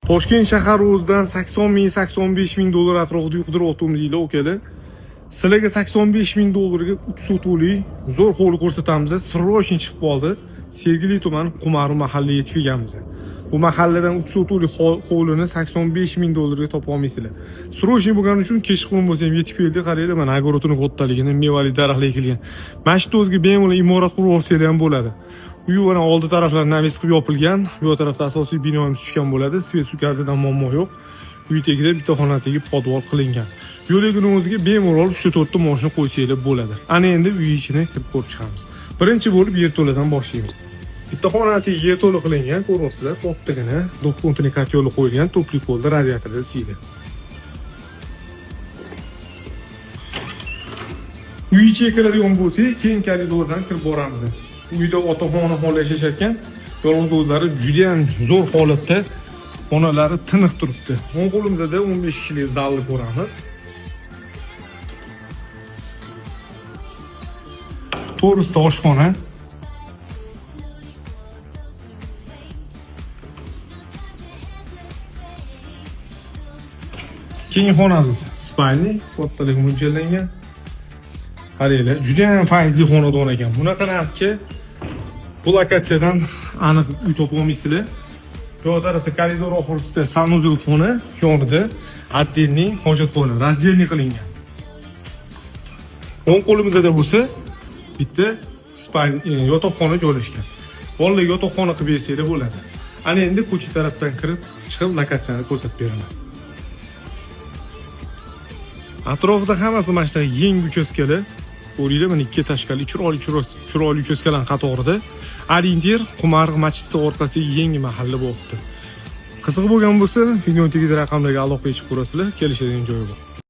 Toshkent shahar o'zidan 80 ming dollar atrofida yuqtiryapmiz deydi okalar. Sizlarga 85 ming dollarga 3 sotuvli zo'r hovli ko'rsatamiz. Srochniy chiqib qoldi. Sergeli tumani Qumarov mahallasiga yetib kelganmiz. Bu mahalladan 3 sotuvli hovlini 85 ming dollarga topa olmaysizlar. Srochniy bo'lgani uchun kechqurun bo'lsa ham yetib keldi. Qaranglar, mana огородning kattaligini, mevali daraxtlar ekilgan. Mana shu o'ziga bemalol imorat qurib olsangiz ham bo'ladi. Uy mana oldi taraflari navis qilib yopilgan. Bu tarafda asosiy binomiz tushgan bo'ladi. Svet suv gazidan muammo yo'q. Uy tagida bitta xonadagi podvol qilingan. Yo'ligini o'ziga bemalol 3-4 ta mashina qo'ysanglar bo'ladi. Ana endi uy ichini kirib ko'rib chiqamiz. Birinchi bo'lib yerto'ladan boshlaymiz. Bitta xonadagi yerto'la qilingan, ko'ryapsizlar, kattagina do'xtontini kotyoli qo'yilgan, to'pli qo'lda radiatorda isiydi. Uy ichiga kiradigan bo'lsak, keyin koridordan kirib boramiz. Uyda ota-ona xohlash yashayotgan, yolg'iz o'zlari juda ham zo'r holatda onalari tiniq turibdi. O'ng qo'limizda 15 kishilik zalni ko'ramiz. To'g'risida oshxona. Keyin xonamiz spalni, kattalik mo'ljallangan. Qaranglar, juda ham faizli xonadon ekan. Bunaqa narxga bu lokatsiyadan aniq uy topa olmaysizlar. Bu tarafda koridor oxirisida sanuzel xona, yonida отдельный hojatxona, разделный qilingan. O'ng qo'limizda bo'lsa bitta yotoqxona joylashgan. Bolalarga yotoqxona qilib bersanglar bo'ladi. Ana endi ko'cha tarafdan kirib, chiqib lokatsiyani ko'rsatib beraman. Atrofida hammasi mana shu yangi uchastkalar. Ko'ringlar, mana ikki tashkali chiroyli uchastkalar qatorida Arindir Qumarov masjidi orqasiga yangi mahalla bo'libdi. Qiziq bo'lgan bo'lsa, video tagida raqamlarga aloqa qilib ko'rasizlar, kelishadigan joyi bor.